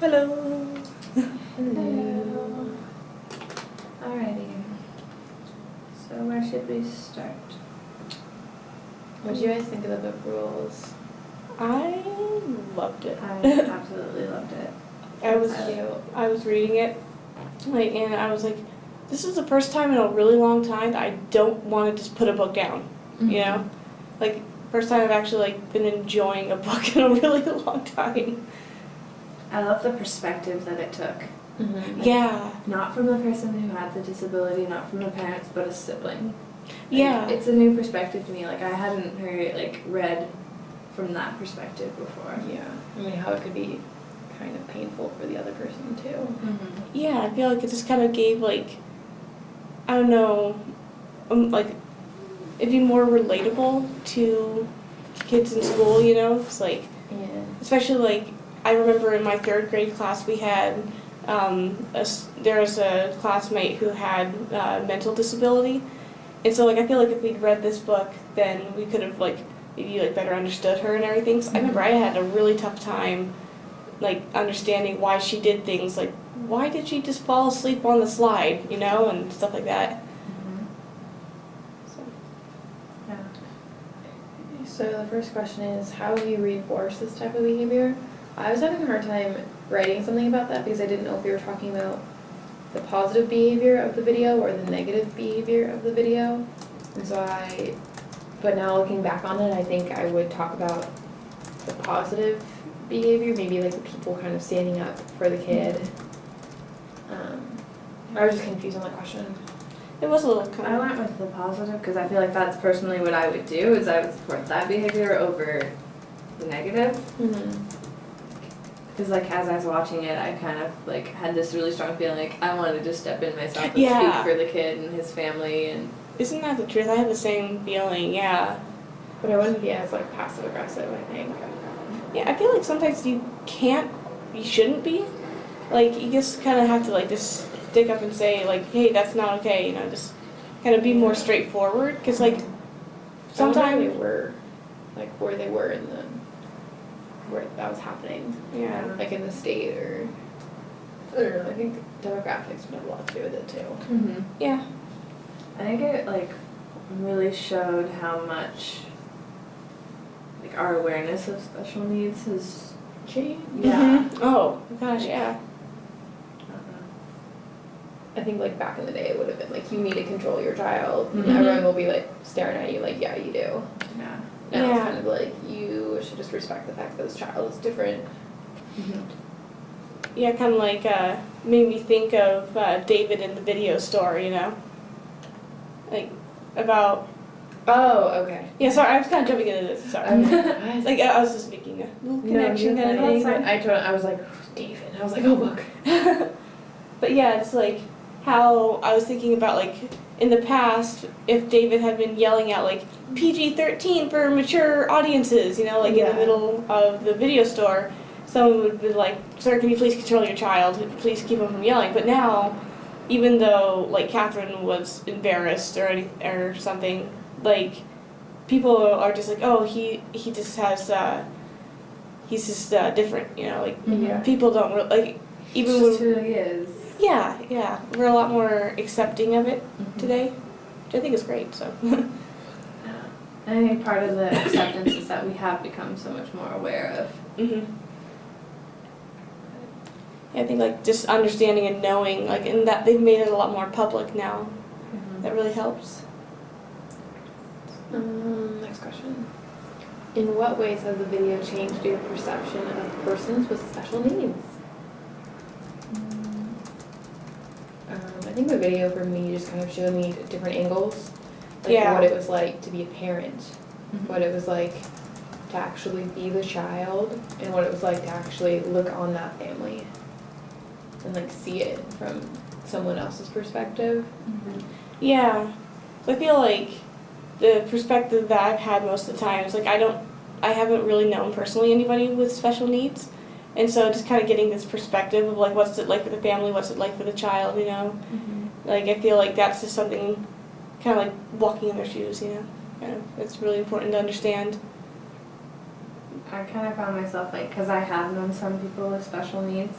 Hello. Hello. Alrighty. So where should we start? What do you guys think of the book rules? I loved it. I absolutely loved it. I was reading it, and I was like, this is the first time in a really long time that I don't want to just put a book down. Mm-hmm. You know, first time I've actually been enjoying a book in a really long time. I love the perspective that it took. Mm-hmm. Yeah. Not from the person who had the disability, not from the parents, but a sibling. Yeah. It's a new perspective to me. I hadn't read from that perspective before. Yeah. I mean, how it could be kind of painful for the other person, too. Mm-hmm. Yeah, I feel like it just kind of gave, I don't know, it'd be more relatable to kids in school, you know? It's Yeah. especially I remember in my 3rd grade class we had, there was a classmate who had mental disability. And so, I feel like if we'd read this book, then we could have, maybe, better understood her and everything. So I remember I had a really tough time, understanding why she did things. Why did she just fall asleep on the slide, you know, and stuff like that. Mm-hmm. So. Yeah. So the first question is, how do you reinforce this type of behavior? I was having a hard time writing something about that because I didn't know if we were talking about the positive behavior of the video or the negative behavior of the video. And so but now looking back on it, I think I would talk about the positive behavior, maybe the people kind of standing up for the kid. I was just confused on the question. It was a little kind I went with the positive because I feel like that's personally what I would do, is I would support that behavior over the negative. Mm-hmm. Because as I was watching it, I kind of had this really strong feeling I wanted to just step in myself and Yeah. speak for the kid and his family. And Isn't that the truth? I had the same feeling, yeah. But I wouldn't be as passive aggressive, I think. Yeah, I feel like sometimes you shouldn't be. You just kind of have to just stick up and say hey, that's not okay, you know, just kind of be more straightforward. Because sometimes they were, where they were in the, where that was happening. yeah. In the state or, I don't know, I think demographics would have a lot to do with it too. mm-hmm. Yeah. I think it really showed how much our awareness of special needs has Changed. yeah. Mhm. Oh gosh, yeah. I think back in the day it would have been you need to control your child. Mhm. And everyone will be staring at you yeah, you do. Yeah. Now Yeah. it's kind of you should just respect the fact that this child is different. Mm-hmm. Yeah, kind of made me think of David in the video store, you know? About... Oh, okay. Yeah, sorry, I was kind of jumping into this, sorry. I was just making a little connection kind of thing. I was David. I was oh, look. But yeah, it's how I was thinking about in the past, if David had been yelling out PG-13 for mature audiences, you know, in the middle of the video store, someone would be sir, can you please control your child? Please keep him from yelling. But now, even though Catherine was embarrassed or something, people are just oh, he just has he's just different, you know, Yeah. people don't really even It's just when who he is. yeah, we're a lot more accepting of it Mm-hmm. today, which I think is great. So I think part of the acceptance is that we have become so much more aware of. mhm. Yeah, I think just understanding and knowing and that they've made it a lot more public now. That really helps. Next question. In what ways has the video changed your perception of persons with special needs? I think the video for me just kind of showed me different angles. Yeah. What it was like to be a parent, Mm-hmm. what it was like to actually be the child, and what it was like to actually look on that family and see it from someone else's perspective. Mm-hmm. Yeah, so I feel the perspective that I've had most of the time is I haven't really known personally anybody with special needs, and so just kind of getting this perspective of what's it like for the family, what's it like for the child, you know. Mm-hmm. I feel that's just something kind of walking in their shoes, you know. It's really important to understand. I kind of found myself because I have known some people with special needs,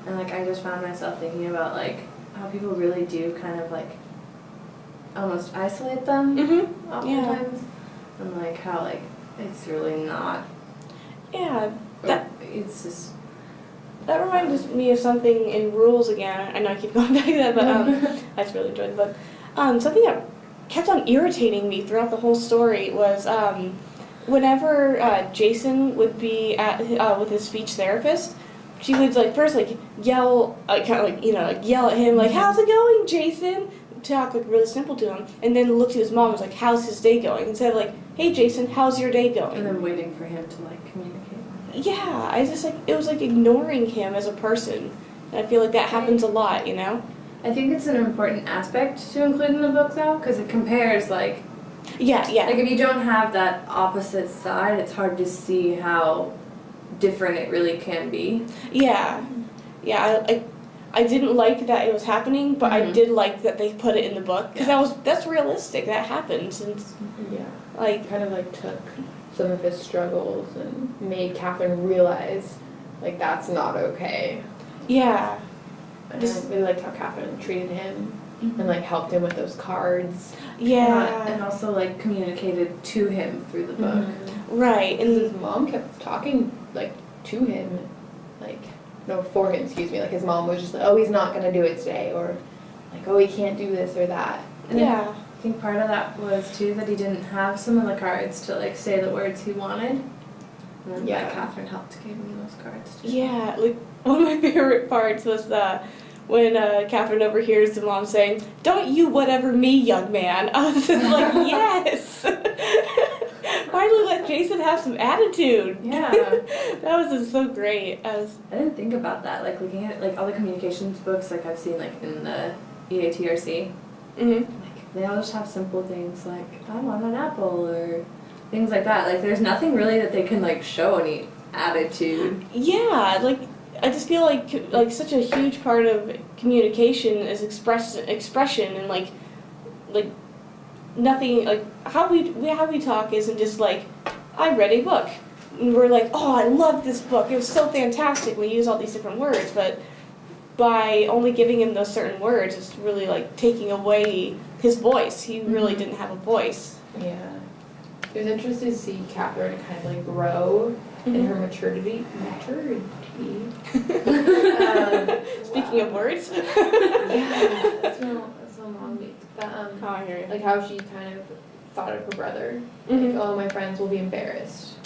And like I just found myself thinking about like how people really do kind of like almost isolate them oftentimes. And like how like it's really not. Yeah. It's just. That reminds me of something in Rules again. I know I keep going back to that, but I just really enjoyed the book. Something that kept on irritating me throughout the whole story was whenever Jason would be at with his speech therapist, she would like first like yell, kind of like like yell at him like, "How's it going, Jason?" Talk like really simple to him, and then look to his mom and was like, "How's his day going?" Instead of like, "Hey, Jason, how's your day going?" And then waiting for him to like communicate. Yeah, I just like it was like ignoring him as a person. And I feel like that happens a lot, you know? I think it's an important aspect to include in the book though, because it compares like. Yeah. Like if you don't have that opposite side, it's hard to see how different it really can be. Yeah. I didn't like that it was happening, but I did like that they put it in the book because that's realistic. That happens, and like kind of like took some of his struggles and made Catherine realize like that's not okay. Yeah. And I really liked how Catherine treated him and like helped him with those cards. Yeah. And also like communicated to him through the book. Right. And his mom kept talking like to him, like no, for him, excuse me. Like his mom was just like, "Oh, he's not gonna do it today," or like, "Oh, he can't do this or that." And I think part of that was too that he didn't have some of the cards to like say the words he wanted. And then like Catherine helped give him those cards too. Yeah, like one of my favorite parts was when Catherine overhears the mom saying, "Don't you whatever me, young man." I was just like, yes! Finally let Jason have some attitude. Yeah. That was just so great. I didn't think about that, like looking at like all the communications books like I've seen like in the EATRC. Like they all just have simple things like, "I want an apple," or things like that. Like there's nothing really that they can like show any attitude. Yeah, like I just feel like such a huge part of communication is expression and like nothing like how we talk isn't just like I read a book and we're like, "Oh, I love this book. It was so fantastic." We use all these different words, but by only giving him those certain words, it's really like taking away his voice. He really didn't have a voice. Yeah. It was interesting to see Catherine kind of like grow in her maturity. Speaking of words. Yeah, that's so long. But, I hear you. like how she kind of thought of her brother. Like, "Oh, my friends will be embarrassed."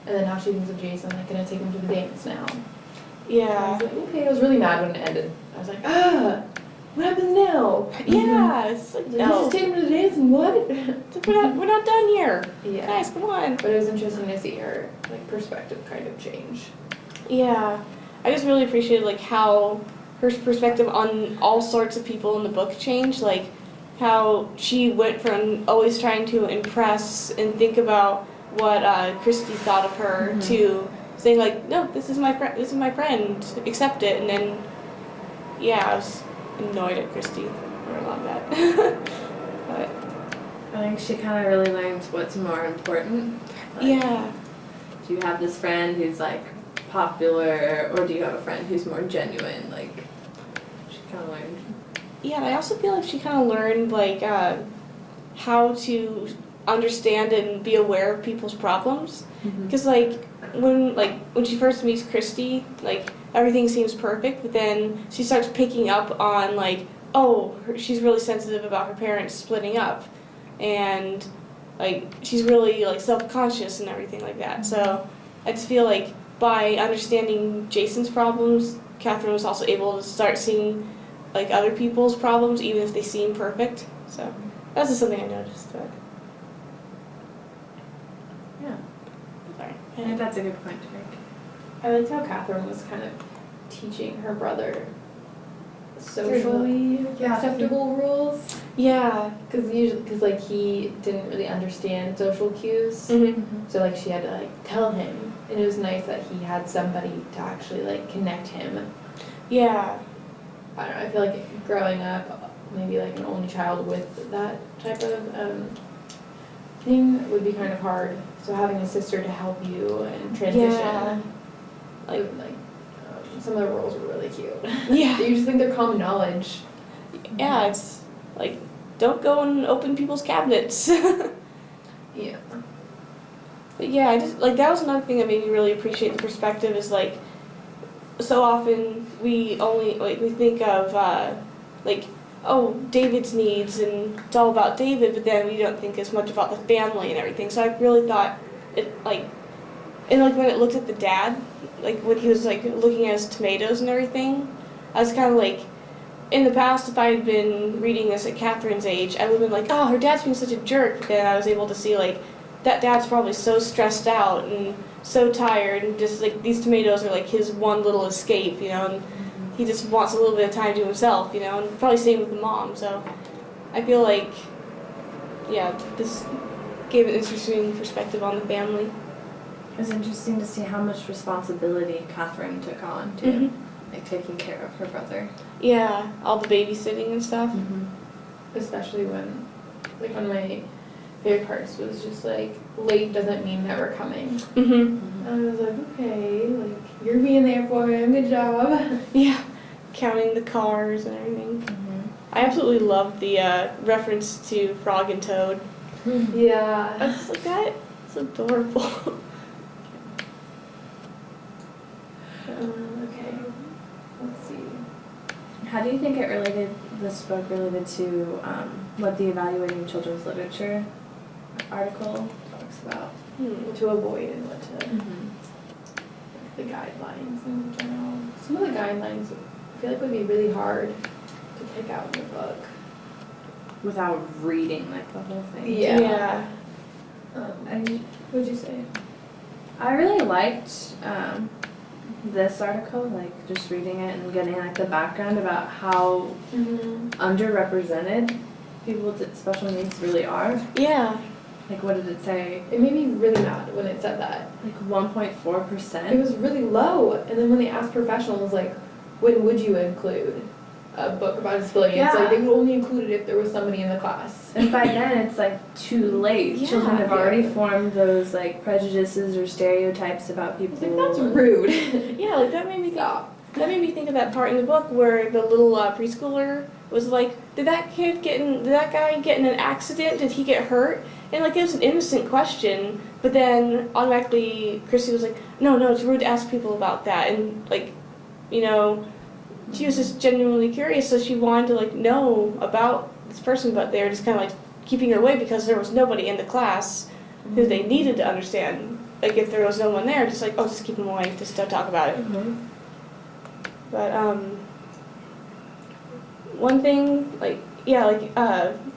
And then how she thinks of Jason, like, gonna take him to the dance now. I Yeah. was like, okay, I was really mad when it ended. I was like, what happens now? Yeah. It's like, Like, no. you just take him to the dance and what? We're not done here. Yeah. Guys, come on. But it was interesting to see her, like, perspective kind of change. Yeah. I just really appreciated like how her perspective on all sorts of people in the book changed. Like how she went from always trying to impress and think about what Christy thought of her to saying like, "No, this is my friend. This is my friend. Accept it." And then, yeah, I was annoyed at Christy for a lot of that. But I think she kind of really learns what's more important. Like, yeah. do you have this friend who's like popular, or do you have a friend who's more genuine? Like, she kind of learned. Yeah, and I also feel like she kind of learned like how to understand and be aware of people's problems. Because like when she first meets Christy, like everything seems perfect, but then she starts picking up on like, oh, she's really sensitive about her parents splitting up, and like she's really like self-conscious and everything like that. So I just feel like by understanding Jason's problems, Catherine was also able to start seeing like other people's problems, even if they seem perfect. So that's just something I noticed. But Yeah. sorry. I think that's a good point to make. I liked how Catherine was kind of teaching her brother socially acceptable rules. Yeah. Because like he didn't really understand social cues. So like she had to like tell him, and it was nice that he had somebody to actually like connect him. Yeah. I don't know, I feel like growing up, maybe like an only child with that type of thing would be kind of hard. So having a sister to help you and transition, Yeah. like Some of the rules were really cute. Yeah. You just think they're common knowledge. Yeah, it's like, don't go and open people's cabinets. Yeah. But yeah, I just, like, that was another thing that made me really appreciate the perspective is, like, so often we only, like, we think of, like, oh, David's needs and it's all about David, but then we don't think as much about the family and everything. So I really thought it, like, and, like, when it looked at the dad, like, when he was, like, looking at his tomatoes and everything, I was kind of like, in the past, if I had been reading this at Catherine's age, I would have been like, oh, her dad's being such a jerk. But then I was able to see, like, that dad's probably so stressed out and so tired, and just, like, these tomatoes are, like, his one little escape, you know, and he just wants a little bit of time to himself, you know, and probably same with the mom. So I feel like, yeah, this gave an interesting perspective on the family. It was interesting to see how much responsibility Catherine took on, too. Mm-hmm. Like, taking care of her brother. Yeah, all the babysitting and stuff. Especially when, like, one of my favorite parts was just like, late doesn't mean never coming. Mm-hmm. I was like, okay, like, you're being there for him, good job. Yeah, counting the cars and everything. I absolutely loved the reference to Frog and Toad. I Yeah. was just like, that is adorable. Okay, let's see. How do you think this book related to what the Evaluating Children's Literature article talks about? What to avoid and what to, the guidelines in general. Some of the guidelines I feel like would be really hard to pick out in the book. Without reading, like, the whole thing. Yeah. And What'd you say? I really liked this article, like, just reading it and getting, like, the background about how underrepresented people with special needs really are. Yeah. Like, what did it say? It made me really mad when it said that. Like 1.4%? It was really low. And then when they asked professionals, like, when would you include a book about disability? It's Yeah. like they would only include it if there was somebody in the class. And by then, it's, like, too late. Yeah. Children have already Yeah. formed those, like, prejudices or stereotypes about people. It's like, that's rude. Yeah, like, that made me think. Stop. That made me think of that part in the book where the little preschooler was like, did that guy get in an accident? Did he get hurt? And, like, it was an innocent question, but then automatically Chrissy was like, no, it's rude to ask people about that. And, like, you know, she was just genuinely curious, so she wanted to, like, know about this person, but they were just kind of, like, keeping her away because there was nobody in the class who they needed to understand. Like, if there was no one there, just like, oh, just keep them away, just don't talk about it. But, one thing, like, yeah, like,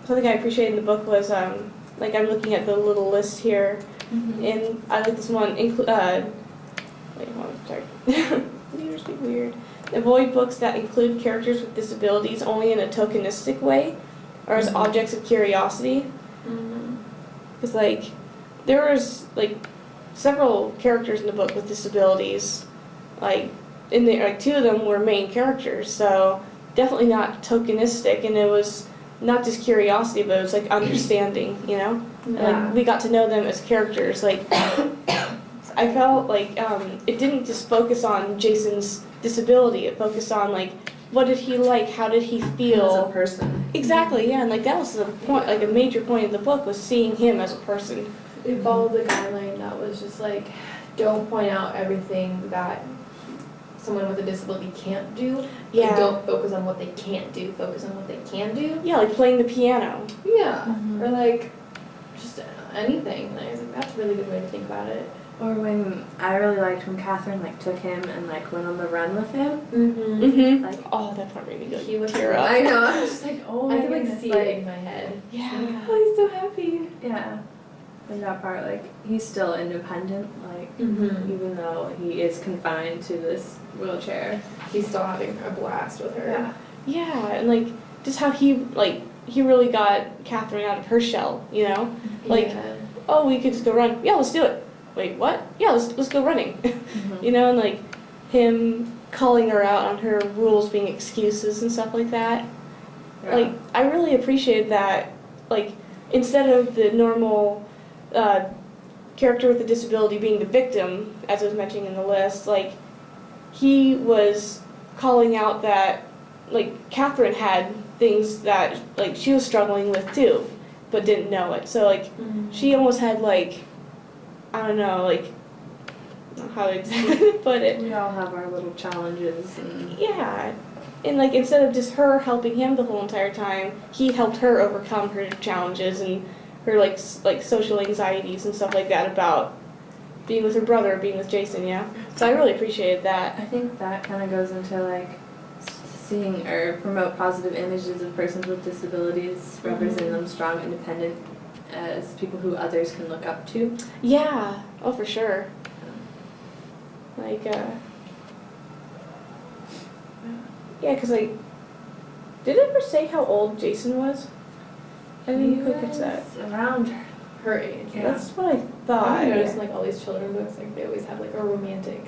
something I appreciated in the book was, like, I'm looking at the little list here, and I like this one, wait, hold on, sorry. Computers be weird. Avoid books that include characters with disabilities only in a tokenistic way, or as objects of curiosity. Because, like, there was, like, several characters in the book with disabilities, like, like, two of them were main characters, so definitely not tokenistic, and it was not just curiosity, but it was, like, understanding, you know? Yeah. Like, we got to know them as characters, like, I felt like it didn't just focus on Jason's disability, it focused on, like, what did he like, how did he feel? As a person. Exactly, yeah, and, like, that was the point, like, a major point of the book was seeing him as a person. It followed the guideline that was just like, don't point out everything that someone with a disability can't do. Yeah. Like, don't focus on what they can't do, focus on what they can do. Yeah, like playing the piano. Yeah. Or like, just anything. And I was like, that's a really good way to think about it. Or when, I really liked when Catherine, like, took him and, like, went on the run with him. Mm-hmm. Like, Oh, that part made me go He was tear up. I know, I was just like, oh my I could like goodness, see like, it in my head. Yeah. Oh, he's so happy. yeah. And that part, like, he's still independent, like, even though he is confined to this wheelchair. He's still having a blast with her. Yeah. Yeah, and, like, just how he really got Catherine out of her shell, you know? Like, Yeah. oh, we could just go run. Yeah, let's do it. Wait, what? Yeah, let's go running. You know, and, like, him calling her out on her rules being excuses and stuff like that. Yeah. Like, I really appreciated that, like, instead of the normal character with a disability being the victim, as I was mentioning in the list, like, he was calling out that, like, Catherine had things that, like, she was struggling with too, but didn't know it. So, like, she almost had, like, I don't know, like, I don't know how to exactly put it. We all have our little challenges. And Yeah. And, like, instead of just her helping him the whole entire time, he helped her overcome her challenges and her, like, social anxieties and stuff like that about being with her brother, being with Jason, yeah. So I really appreciated that. I think that kind of goes into like seeing or promote positive images of persons with disabilities, representing them strong, independent, as people who others can look up to. Yeah. Oh, for sure. Like, yeah, because, like, did it ever say how old Jason was? I didn't quite catch that. Around Her age. Yeah. That's what I thought. I noticed in like all these children books, like they always have like a romantic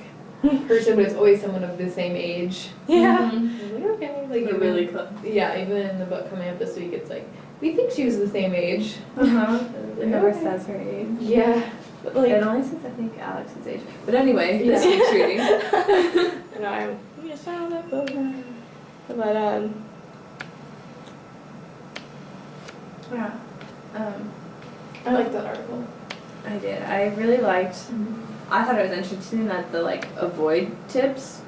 person, but it's always someone of the same age. Yeah. I was like, okay, like They're even, really close. yeah, even in the book coming up this week, it's like we think she was the same age. It never Okay. says her age. Yeah. But, like, It only says I think Alex's age. But anyway, Yeah. this week's reading. I know, we just found that book. But, Yeah. I like that article. I did. I really liked. I thought it was interesting that the like avoid tips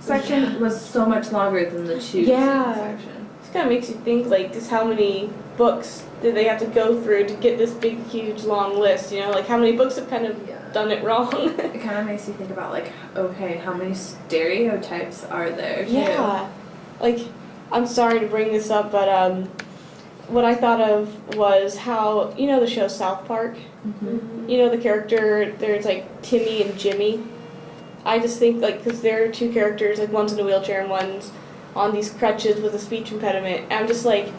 section was so much longer than the choose Yeah. section. this kind of makes you think, like, just how many books did they have to go through to get this big, huge, long list, you know? Like, how many books have kind of Yeah. done it wrong? It kind of makes you think about like, okay, how many stereotypes are there? Too? Yeah. Like, I'm sorry to bring this up, but, what I thought of was how, you know the show South Park? Mm-hmm. You know the character, there's like Timmy and Jimmy. I just think, like, because there are two characters, like one's in a wheelchair and one's on these crutches with a speech impediment. And I'm just like,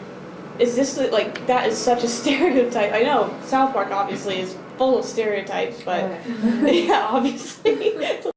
is this, like, that is such a stereotype. I know South Park obviously is full of stereotypes, but yeah, obviously.